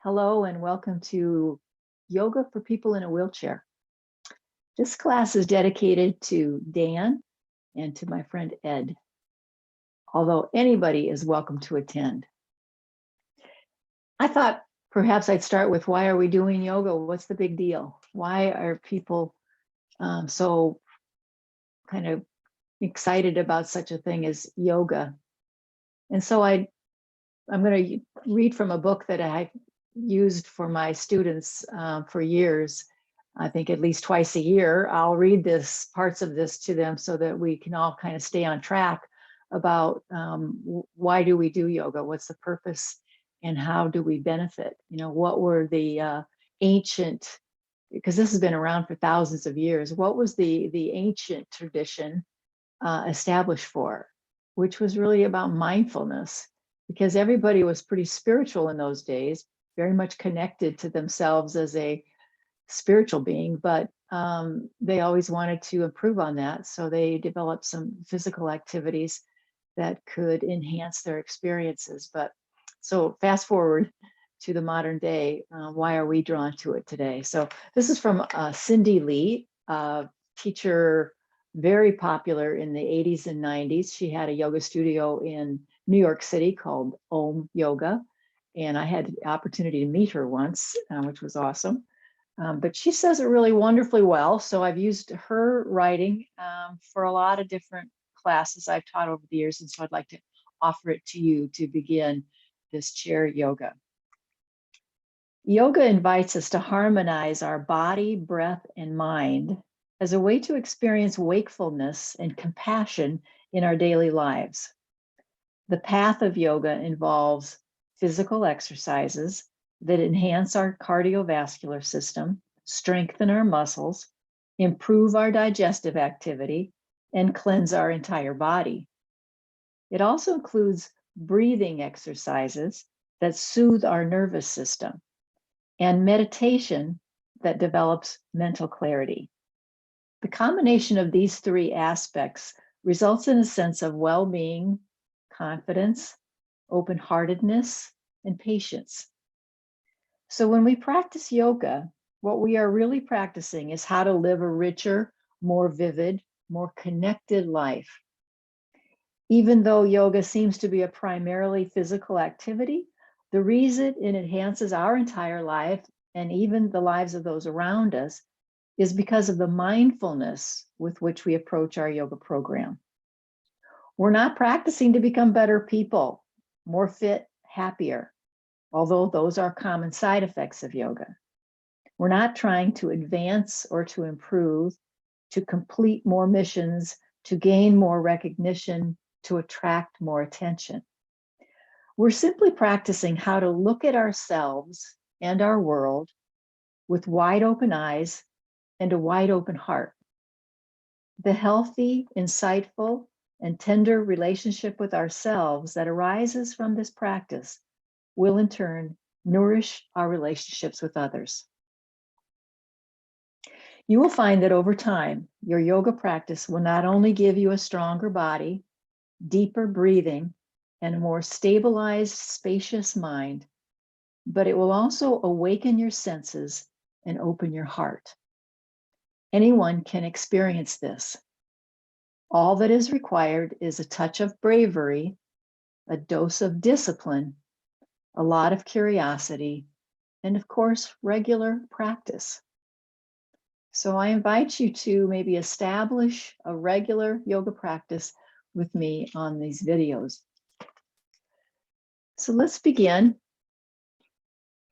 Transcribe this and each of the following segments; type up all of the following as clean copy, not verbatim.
Hello and welcome to Yoga for People in a Wheelchair. This class is dedicated to Dan and to my friend Ed, although anybody is welcome to attend. I thought perhaps I'd start with, why are we doing yoga? What's the big deal? Why are people so kind of excited about such a thing as yoga? And so I'm going to read from a book that I used for my students for years. I think at least twice a year, I'll read parts of this to them so that we can all kind of stay on track about why do we do yoga? What's the purpose and how do we benefit? You know, what were the ancient, because this has been around for thousands of years, what was the ancient tradition established for, which was really about mindfulness, because everybody was pretty spiritual in those days, very much connected to themselves as a spiritual being, but they always wanted to improve on that. So they developed some physical activities that could enhance their experiences. But so fast forward to the modern day, why are we drawn to it today? So this is from Cindy Lee, teacher, very popular in the 80s and 90s. She had a yoga studio in New York City called Om Yoga. And I had the opportunity to meet her once, which was awesome. But she says it really wonderfully well. So I've used her writing for a lot of different classes I've taught over the years. And so I'd like to offer it to you to begin this chair yoga. Yoga invites us to harmonize our body, breath, and mind as a way to experience wakefulness and compassion in our daily lives. The path of yoga involves physical exercises that enhance our cardiovascular system, strengthen our muscles, improve our digestive activity, and cleanse our entire body. It also includes breathing exercises that soothe our nervous system and meditation that develops mental clarity. The combination of these three aspects results in a sense of well-being, confidence, open-heartedness, and patience. So when we practice yoga, what we are really practicing is how to live a richer, more vivid, more connected life. Even though yoga seems to be a primarily physical activity, the reason it enhances our entire life and even the lives of those around us is because of the mindfulness with which we approach our yoga program. We're not practicing to become better people, more fit, happier, although those are common side effects of yoga. We're not trying to advance or to improve, to complete more missions, to gain more recognition, to attract more attention. We're simply practicing how to look at ourselves and our world with wide open eyes and a wide open heart. The healthy, insightful, and tender relationship with ourselves that arises from this practice will in turn nourish our relationships with others. You will find that over time, your yoga practice will not only give you a stronger body, deeper breathing, and a more stabilized, spacious mind, but it will also awaken your senses and open your heart. Anyone can experience this. All that is required is a touch of bravery, a dose of discipline, a lot of curiosity, and of course, regular practice. So I invite you to maybe establish a regular yoga practice with me on these videos. So let's begin.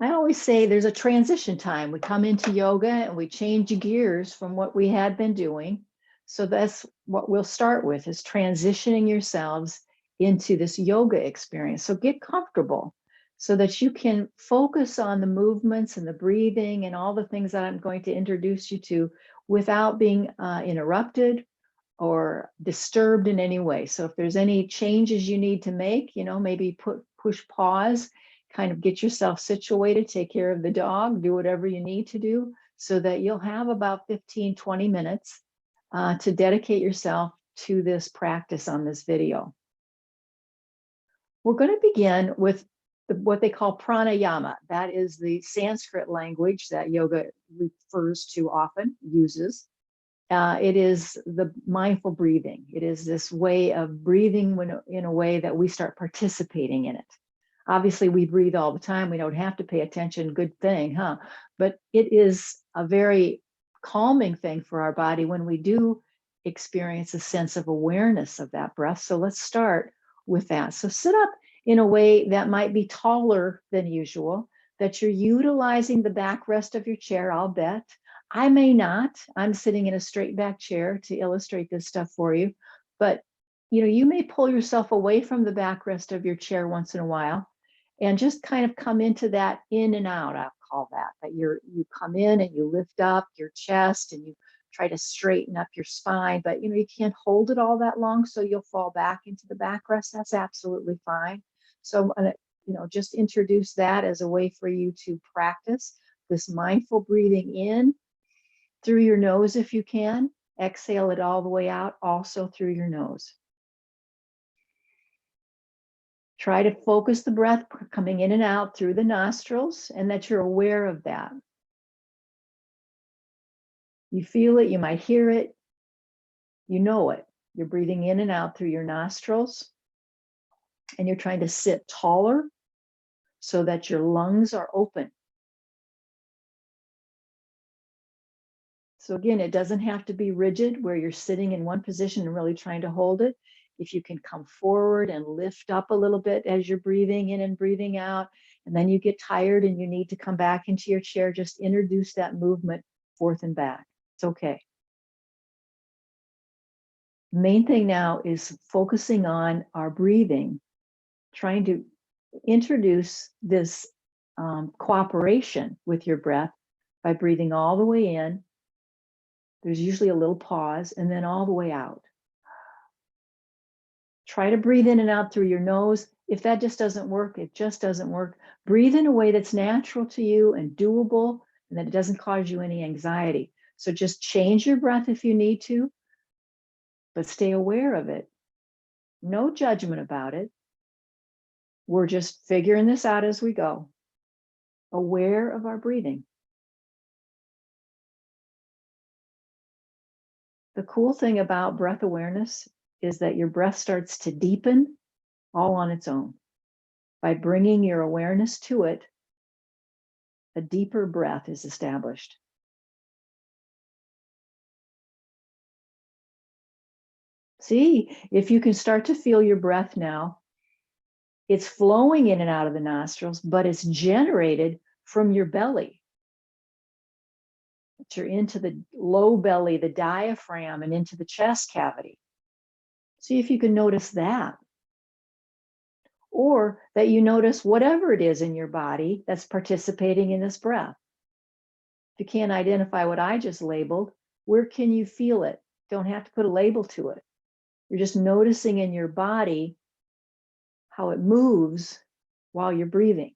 I always say there's a transition time. We come into yoga and we change gears from what we had been doing. So that's what we'll start with, is transitioning yourselves into this yoga experience. So get comfortable so that you can focus on the movements and the breathing and all the things that I'm going to introduce you to without being interrupted or disturbed in any way. So if there's any changes you need to make, you know, maybe push pause, kind of get yourself situated, take care of the dog, do whatever you need to do so that you'll have about 15, 20 minutes to dedicate yourself to this practice on this video. We're going to begin with what they call pranayama. That is the Sanskrit language that yoga refers to often, uses. It is the mindful breathing. It is this way of breathing in a way that we start participating in it. Obviously, we breathe all the time. We don't have to pay attention. Good thing, huh? But it is a very calming thing for our body when we do experience a sense of awareness of that breath. So let's start with that. So sit up in a way that might be taller than usual, that you're utilizing the backrest of your chair, I'll bet. I may not. I'm sitting in a straight back chair to illustrate this stuff for you. But you may pull yourself away from the backrest of your chair once in a while and just kind of come into that in and out, I'll call that you come in and you lift up your chest and you try to straighten up your spine, but you can't hold it all that long, so you'll fall back into the backrest. That's absolutely fine. So I'm going to just introduce that as a way for you to practice this mindful breathing in through your nose if you can. Exhale it all the way out, also through your nose. Try to focus the breath coming in and out through the nostrils, and that you're aware of that. You feel it, you might hear it, you know it. You're breathing in and out through your nostrils, and you're trying to sit taller so that your lungs are open. So again, it doesn't have to be rigid where you're sitting in one position and really trying to hold it. If you can come forward and lift up a little bit as you're breathing in and breathing out, and then you get tired and you need to come back into your chair, just introduce that movement forth and back. It's okay. Main thing now is focusing on our breathing, trying to introduce this cooperation with your breath by breathing all the way in. There's usually a little pause, and then all the way out. Try to breathe in and out through your nose. If that just doesn't work, it just doesn't work. Breathe in a way that's natural to you and doable, and that it doesn't cause you any anxiety. So just change your breath if you need to, but stay aware of it. No judgment about it. We're just figuring this out as we go. Aware of our breathing. The cool thing about breath awareness is that your breath starts to deepen all on its own. By bringing your awareness to it, a deeper breath is established. See, if you can start to feel your breath now, it's flowing in and out of the nostrils, but it's generated from your belly. You're into the low belly, the diaphragm, and into the chest cavity. See if you can notice that. Or that you notice whatever it is in your body that's participating in this breath. If you can't identify what I just labeled, where can you feel it? Don't have to put a label to it. You're just noticing in your body how it moves while you're breathing.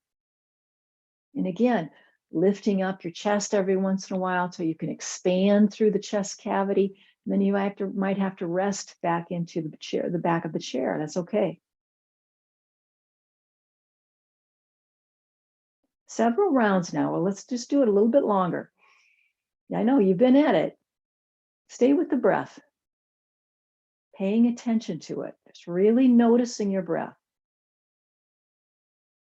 And again, lifting up your chest every once in a while so you can expand through the chest cavity. And then you might have to rest back into the chair, the back of the chair. That's okay. Several rounds now. Well, let's just do it a little bit longer. I know you've been at it. Stay with the breath, paying attention to it. Just really noticing your breath.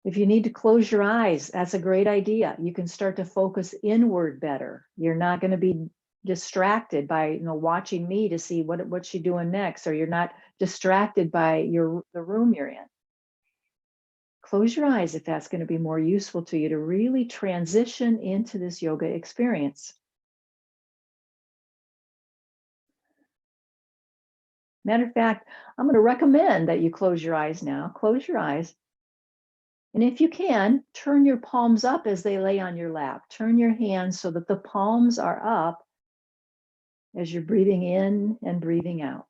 If you need to close your eyes, that's a great idea. You can start to focus inward better. You're not going to be distracted by watching me to see what's she doing next, or you're not distracted by the room you're in. Close your eyes if that's going to be more useful to you to really transition into this yoga experience. Matter of fact, I'm going to recommend that you close your eyes now. Close your eyes. And if you can, turn your palms up as they lay on your lap. Turn your hands so that the palms are up as you're breathing in and breathing out.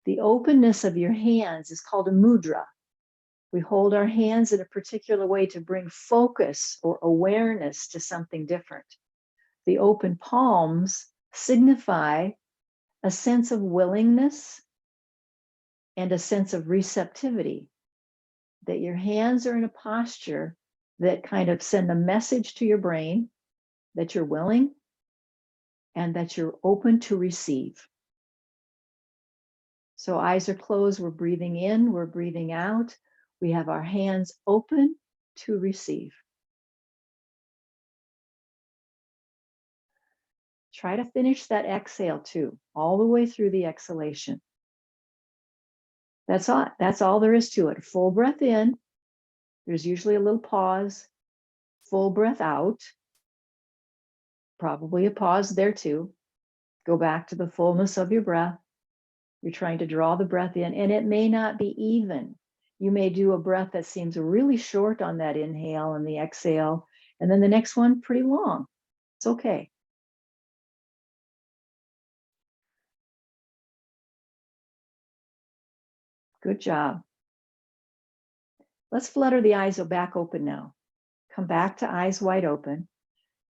The openness of your hands is called a mudra. We hold our hands in a particular way to bring focus or awareness to something different. The open palms signify a sense of willingness and a sense of receptivity, that your hands are in a posture that kind of send a message to your brain that you're willing and that you're open to receive. So eyes are closed, we're breathing in, we're breathing out. We have our hands open to receive. Try to finish that exhale too, all the way through the exhalation. That's all there is to it. Full breath in. There's usually a little pause. Full breath out. Probably a pause there too. Go back to the fullness of your breath. You're trying to draw the breath in, and it may not be even. You may do a breath that seems really short on that inhale and the exhale, and then the next one pretty long. It's okay. Good job. Let's flutter the eyes back open now. Come back to eyes wide open,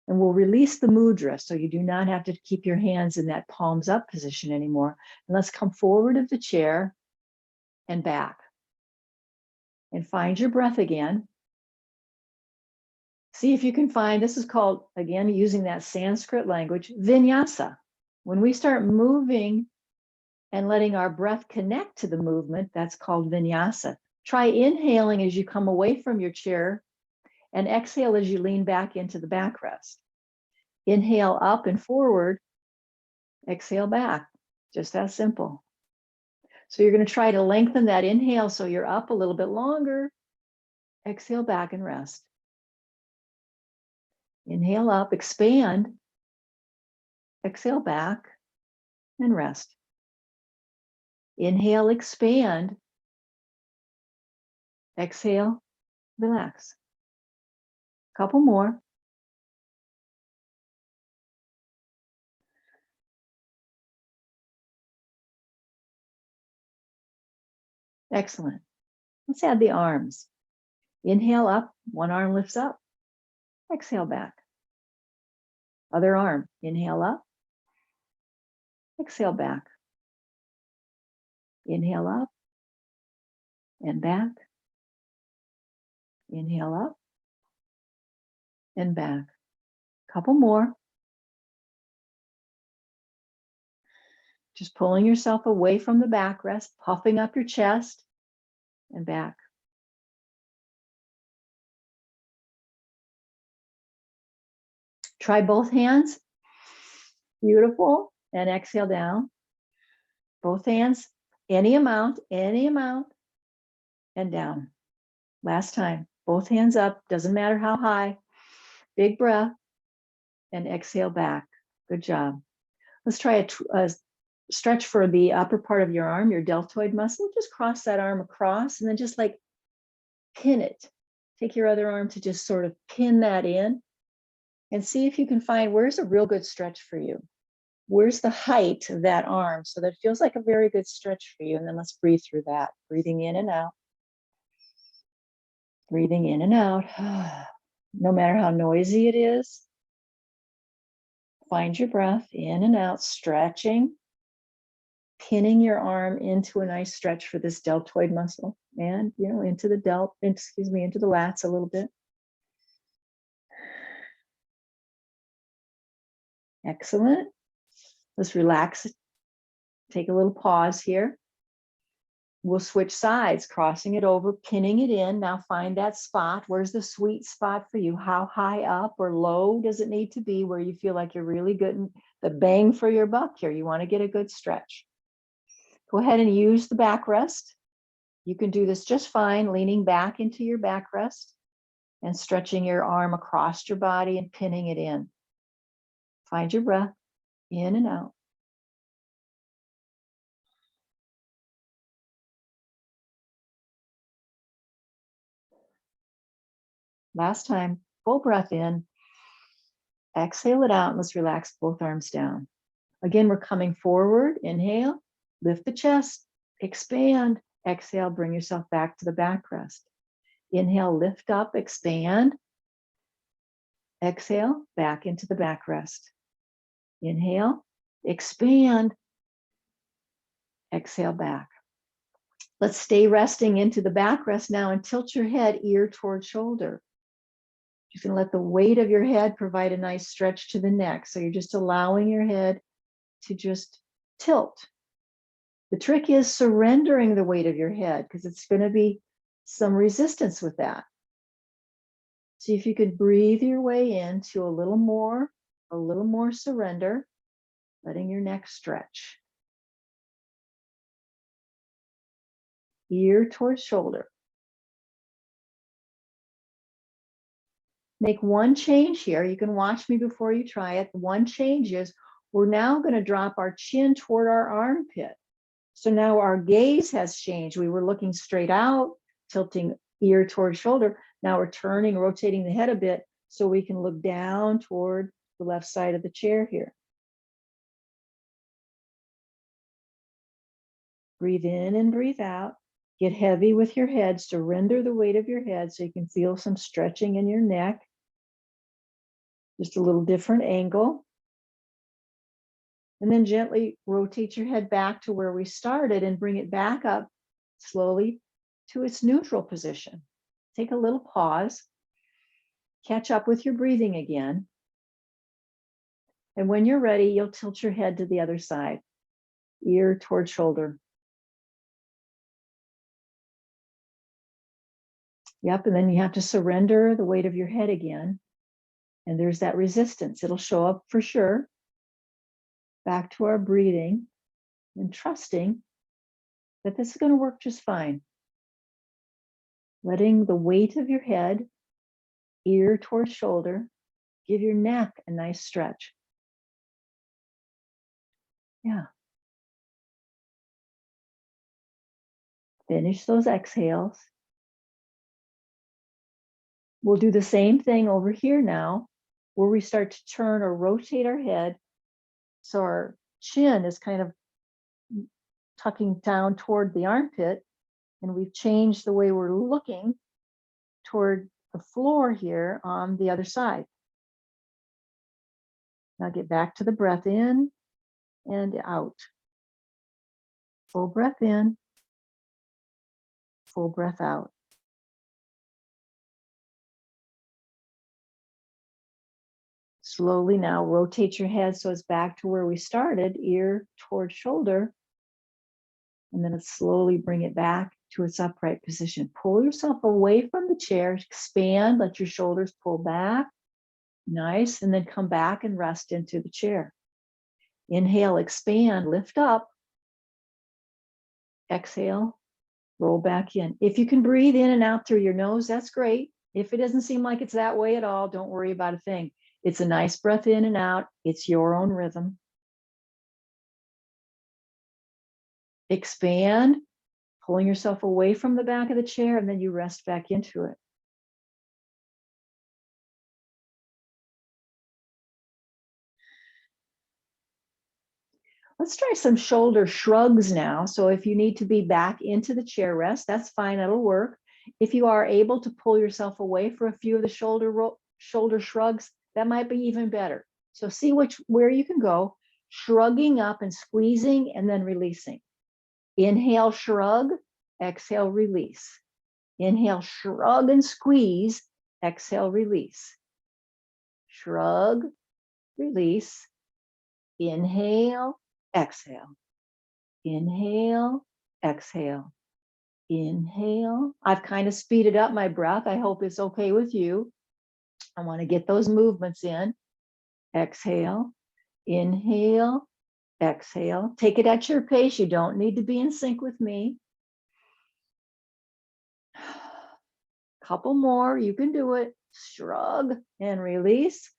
and we'll release the mudra, so you do not have to keep your hands in that palms up position anymore. And let's come forward of the chair and back. And find your breath again. See if you can find, this is called, again, using that Sanskrit language, vinyasa. When we start moving and letting our breath connect to the movement, that's called vinyasa. Try inhaling as you come away from your chair and exhale as you lean back into the backrest. Inhale up and forward, exhale back. Just that simple. So you're going to try to lengthen that inhale so you're up a little bit longer. Exhale back and rest. Inhale up, expand. Exhale back and rest. Inhale, expand. Exhale, relax. Couple more. Excellent. Let's add the arms. Inhale up, one arm lifts up. Exhale back. Other arm, inhale up. Exhale back. Inhale up and back. Inhale up and back. Couple more. Just pulling yourself away from the backrest, puffing up your chest and back. Try both hands. Beautiful. And exhale down. Both hands, any amount, and down. Last time, both hands up, doesn't matter how high. Big breath, and exhale back. Good job. Let's try a stretch for the upper part of your arm, your deltoid muscle. Just cross that arm across and then just like pin it. Take your other arm to just sort of pin that in and see if you can find where's a real good stretch for you. Where's the height of that arm so that it feels like a very good stretch for you? And then let's breathe through that. Breathing in and out. Breathing in and out. No matter how noisy it is, find your breath in and out, stretching, pinning your arm into a nice stretch for this deltoid muscle and, into the into the lats a little bit. Excellent. Let's relax. Take a little pause here. We'll switch sides, crossing it over, pinning it in. Now find that spot. Where's the sweet spot for you? How high up or low does it need to be where you feel like you're really getting the bang for your buck here? You want to get a good stretch. Go ahead and use the backrest. You can do this just fine, leaning back into your backrest and stretching your arm across your body and pinning it in. Find your breath in and out. Last time, full breath in, exhale it out, and let's relax both arms down. Again, we're coming forward, inhale, lift the chest, expand, exhale, bring yourself back to the backrest. Inhale, lift up, expand, exhale, back into the backrest. Inhale, expand, exhale back. Let's stay resting into the backrest now and tilt your head ear toward shoulder. You can let the weight of your head provide a nice stretch to the neck. So you're just allowing your head to just tilt. The trick is surrendering the weight of your head because it's going to be some resistance with that. See if you could breathe your way into a little more surrender, letting your neck stretch. Ear towards shoulder. Make one change here. You can watch me before you try it. One change is we're now going to drop our chin toward our armpit. So now our gaze has changed. We were looking straight out, tilting ear toward shoulder. Now we're turning, rotating the head a bit so we can look down toward the left side of the chair here. Breathe in and breathe out. Get heavy with your head. Surrender the weight of your head so you can feel some stretching in your neck. Just a little different angle. And then gently rotate your head back to where we started and bring it back up slowly to its neutral position. Take a little pause. Catch up with your breathing again. And when you're ready, you'll tilt your head to the other side, ear toward shoulder. Yep, and then you have to surrender the weight of your head again. And there's that resistance. It'll show up for sure. Back to our breathing and trusting that this is going to work just fine. Letting the weight of your head, ear toward shoulder, give your neck a nice stretch. Yeah. Finish those exhales. We'll do the same thing over here now, where we start to turn or rotate our head. So our chin is kind of tucking down toward the armpit, and we've changed the way we're looking toward the floor here on the other side. Now get back to the breath in and out. Full breath in, full breath out. Slowly now rotate your head so it's back to where we started, ear toward shoulder. And then slowly bring it back to its upright position. Pull yourself away from the chair, expand, let your shoulders pull back. Nice, and then come back and rest into the chair. Inhale, expand, lift up. Exhale, roll back in. If you can breathe in and out through your nose, that's great. If it doesn't seem like it's that way at all, don't worry about a thing. It's a nice breath in and out. It's your own rhythm. Expand, pulling yourself away from the back of the chair, and then you rest back into it. Let's try some shoulder shrugs now. So if you need to be back into the chair rest, that's fine, that'll work. If you are able to pull yourself away for a few of the shoulder shrugs, that might be even better. So see where you can go, shrugging up and squeezing and then releasing. Inhale, shrug, exhale, release. Inhale, shrug and squeeze, exhale, release. Shrug, release. Inhale, exhale. Inhale, exhale. Inhale. I've kind of speeded up my breath. I hope it's okay with you. I want to get those movements in. Exhale, inhale, exhale. Take it at your pace. You don't need to be in sync with me. Couple more. You can do it. Shrug and release.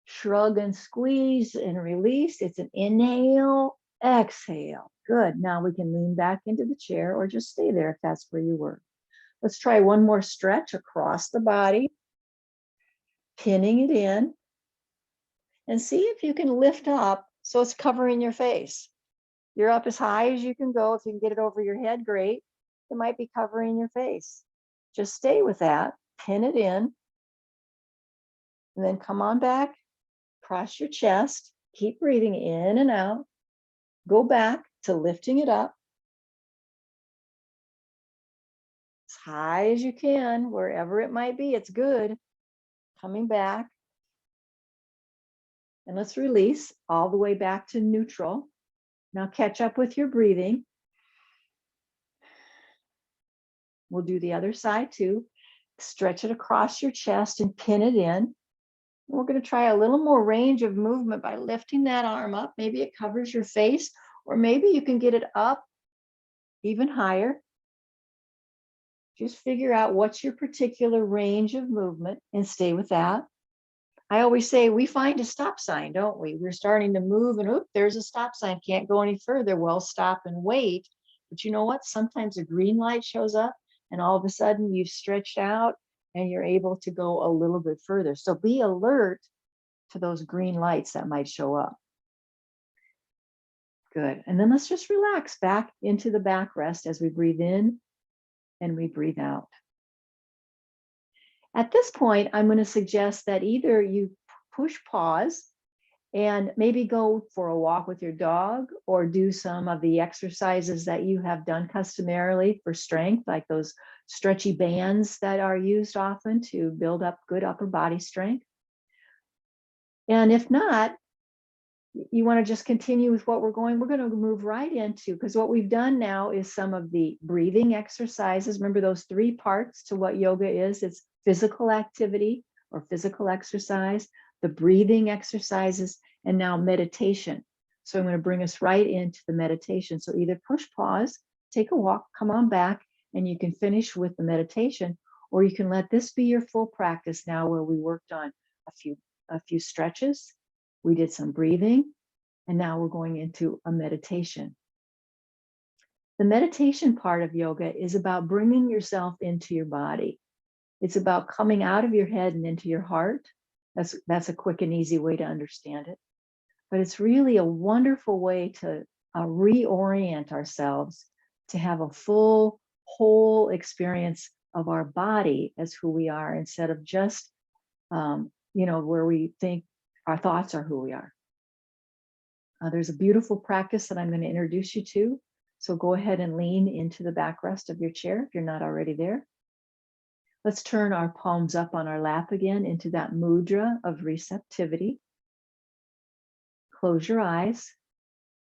Shrug and squeeze and release. It's an inhale, exhale. Good. Now we can lean back into the chair or just stay there if that's where you were. Let's try one more stretch across the body, pinning it in, and see if you can lift up so it's covering your face. You're up as high as you can go. If you can get it over your head, great. It might be covering your face. Just stay with that, pin it in, and then come on back. Cross your chest, keep breathing in and out. Go back to lifting it up. high as you can, wherever it might be. It's good. Coming back. And let's release all the way back to neutral. Now catch up with your breathing. We'll do the other side too. Stretch it across your chest and pin it in. We're going to try a little more range of movement by lifting that arm up. Maybe it covers your face, or maybe you can get it up even higher. Just figure out what's your particular range of movement and stay with that. I always say we find a stop sign, don't we? We're starting to move and there's a stop sign. Can't go any further. Well, stop and wait. But you know what? Sometimes a green light shows up and all of a sudden you've stretched out and you're able to go a little bit further. So be alert to those green lights that might show up. Good. And then let's just relax back into the back rest as we breathe in and we breathe out. At this point, I'm going to suggest that either you push pause and maybe go for a walk with your dog or do some of the exercises that you have done customarily for strength, like those stretchy bands that are used often to build up good upper body strength. And if not, you want to just continue with what we're going to move right into, because what we've done now is some of the breathing exercises. Remember those three parts to what yoga is? It's physical activity or physical exercise, the breathing exercises, and now meditation. So I'm going to bring us right into the meditation. So either push pause, take a walk, come on back, and you can finish with the meditation, or you can let this be your full practice now, where we worked on a few stretches. We did some breathing, and now we're going into a meditation. The meditation part of yoga is about bringing yourself into your body. It's about coming out of your head and into your heart. That's a quick and easy way to understand it. But it's really a wonderful way to reorient ourselves to have a full, whole experience of our body as who we are, instead of just, where we think our thoughts are who we are. There's a beautiful practice that I'm going to introduce you to. So go ahead and lean into the backrest of your chair if you're not already there. Let's turn our palms up on our lap again into that mudra of receptivity. Close your eyes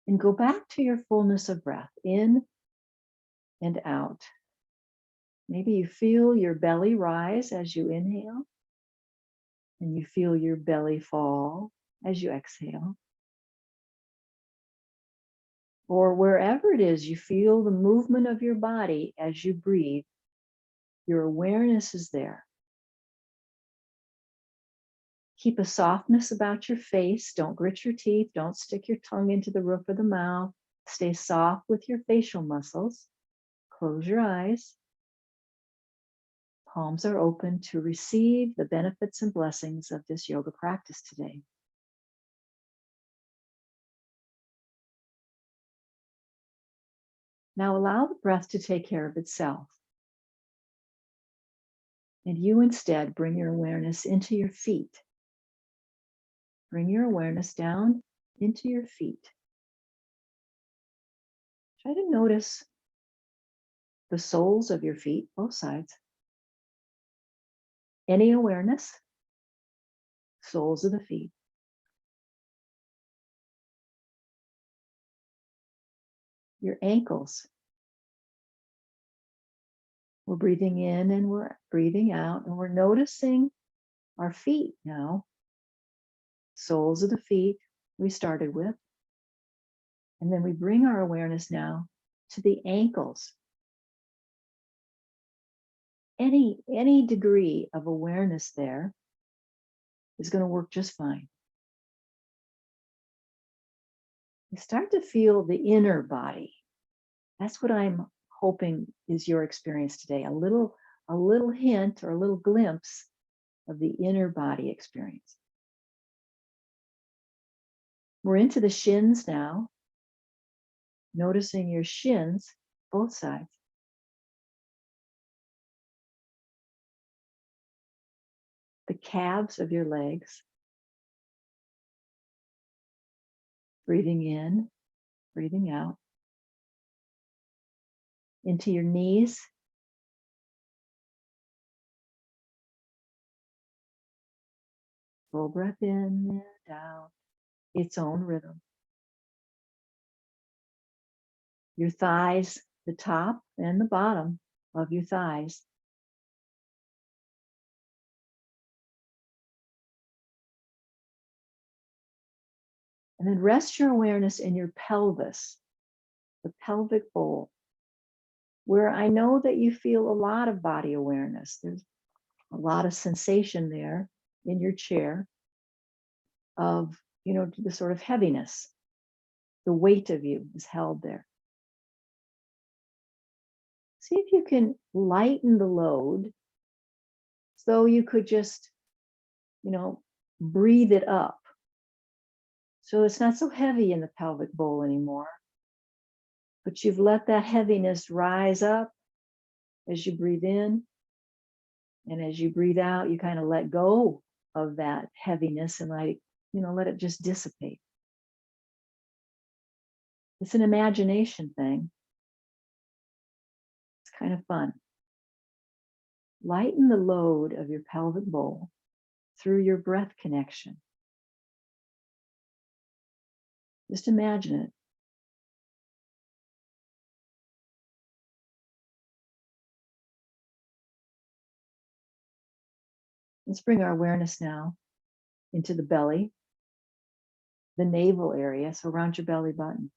and go back to your fullness of breath, in and out. Maybe you feel your belly rise as you inhale, and you feel your belly fall as you exhale. Or wherever it is you feel the movement of your body as you breathe, your awareness is there. Keep a softness about your face. Don't grit your teeth. Don't stick your tongue into the roof of the mouth. Stay soft with your facial muscles. Close your eyes. Palms are open to receive the benefits and blessings of this yoga practice today. Now allow the breath to take care of itself. And you instead bring your awareness into your feet. Bring your awareness down into your feet. Try to notice the soles of your feet, both sides. Any awareness, soles of the feet. Your ankles. We're breathing in and we're breathing out, and we're noticing our feet now. Soles of the feet we started with. And then we bring our awareness now to the ankles. Any degree of awareness there is going to work just fine. You start to feel the inner body. That's what I'm hoping is your experience today. A little hint or a little glimpse of the inner body experience. We're into the shins now. Noticing your shins, both sides. The calves of your legs. Breathing in, breathing out. Into your knees, Full breath in and out, its own rhythm. Your thighs, the top and the bottom of your thighs. And then rest your awareness in your pelvis, the pelvic bowl, where I know that you feel a lot of body awareness. There's a lot of sensation there in your chair of, the sort of heaviness. The weight of you is held there. See if you can lighten the load so you could just, breathe it up. So it's not so heavy in the pelvic bowl anymore, but you've let that heaviness rise up as you breathe in. And as you breathe out, you kind of let go of that heaviness and let it just dissipate. It's an imagination thing. It's kind of fun. Lighten the load of your pelvic bowl through your breath connection. Just imagine it. Let's bring our awareness now into the belly, the navel area, so around your belly button.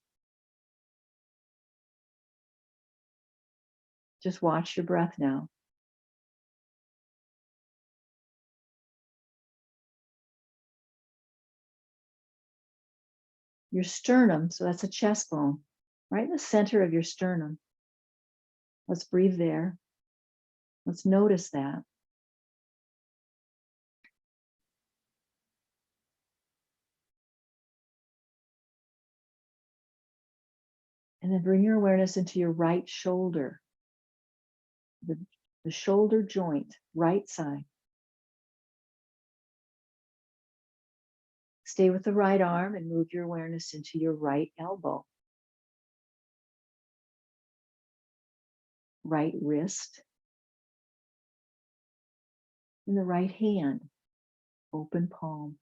Just watch your breath now. Your sternum, so that's a chest bone, right in the center of your sternum. Let's breathe there. Let's notice that. And then bring your awareness into your right shoulder, the shoulder joint, right side. Stay with the right arm and move your awareness into your right elbow, right wrist, and the right hand, open palm.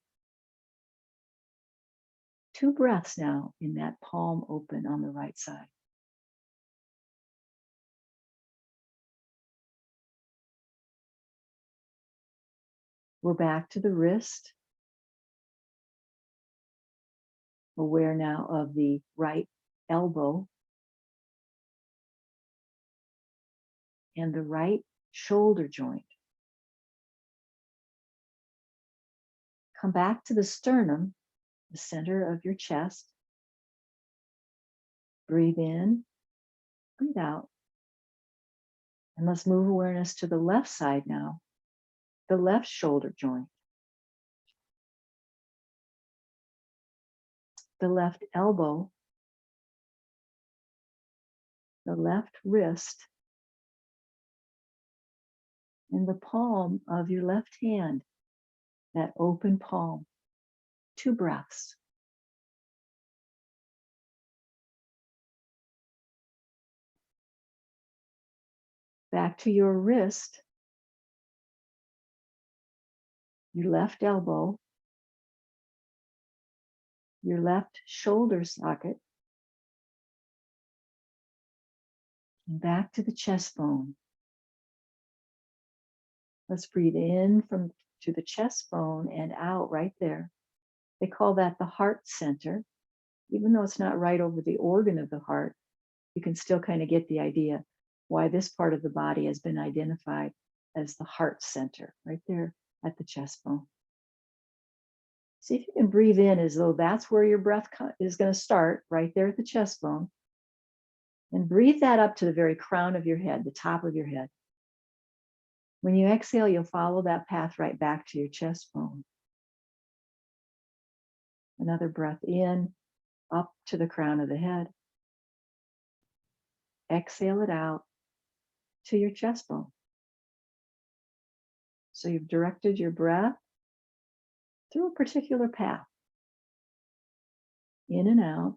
2 breaths now in that palm open on the right side. We're back to the wrist. Aware now of the right elbow and the right shoulder joint. Come back to the sternum, the center of your chest. Breathe in, breathe out. And let's move awareness to the left side now, the left shoulder joint, the left elbow, the left wrist, and the palm of your left hand, that open palm. 2 breaths. Back to your wrist, your left elbow, your left shoulder socket, and back to the chest bone. Let's breathe in to the chest bone and out right there. They call that the heart center. Even though it's not right over the organ of the heart, you can still kind of get the idea why this part of the body has been identified as the heart center, right there at the chest bone. See if you can breathe in as though that's where your breath is going to start, right there at the chest bone. And breathe that up to the very crown of your head, the top of your head. When you exhale, you'll follow that path right back to your chest bone. Another breath in, up to the crown of the head. Exhale it out to your chest bone. So you've directed your breath through a particular path, in and out.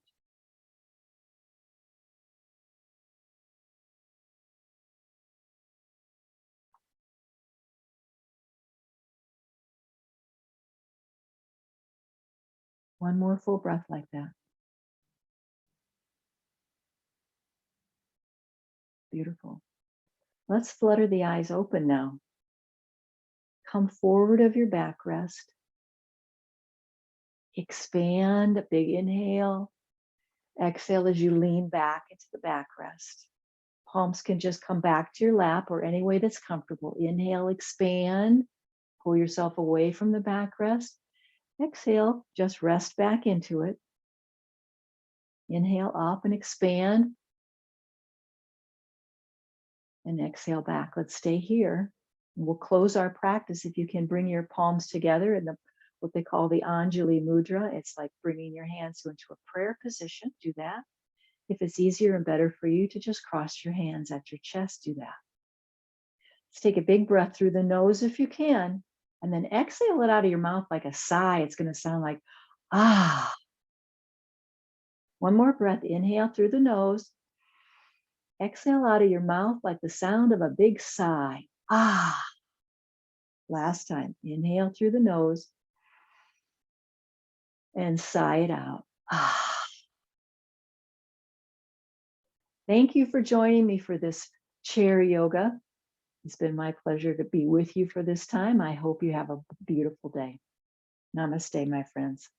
One more full breath like that. Beautiful. Let's flutter the eyes open now. Come forward of your backrest. Expand, a big inhale. Exhale as you lean back into the backrest. Palms can just come back to your lap or any way that's comfortable. Inhale, expand. Pull yourself away from the backrest. Exhale, just rest back into it. Inhale up and expand. And exhale back. Let's stay here. And we'll close our practice if you can bring your palms together in what they call the Anjali Mudra. It's like bringing your hands into a prayer position. Do that. If it's easier and better for you to just cross your hands at your chest, do that. Let's take a big breath through the nose if you can, and then exhale it out of your mouth like a sigh. It's going to sound like, ah. One more breath. Inhale through the nose. Exhale out of your mouth like the sound of a big sigh. Ah. Last time. Inhale through the nose and sigh it out. Ah. Thank you for joining me for this chair yoga. It's been my pleasure to be with you for this time. I hope you have a beautiful day. Namaste, my friends.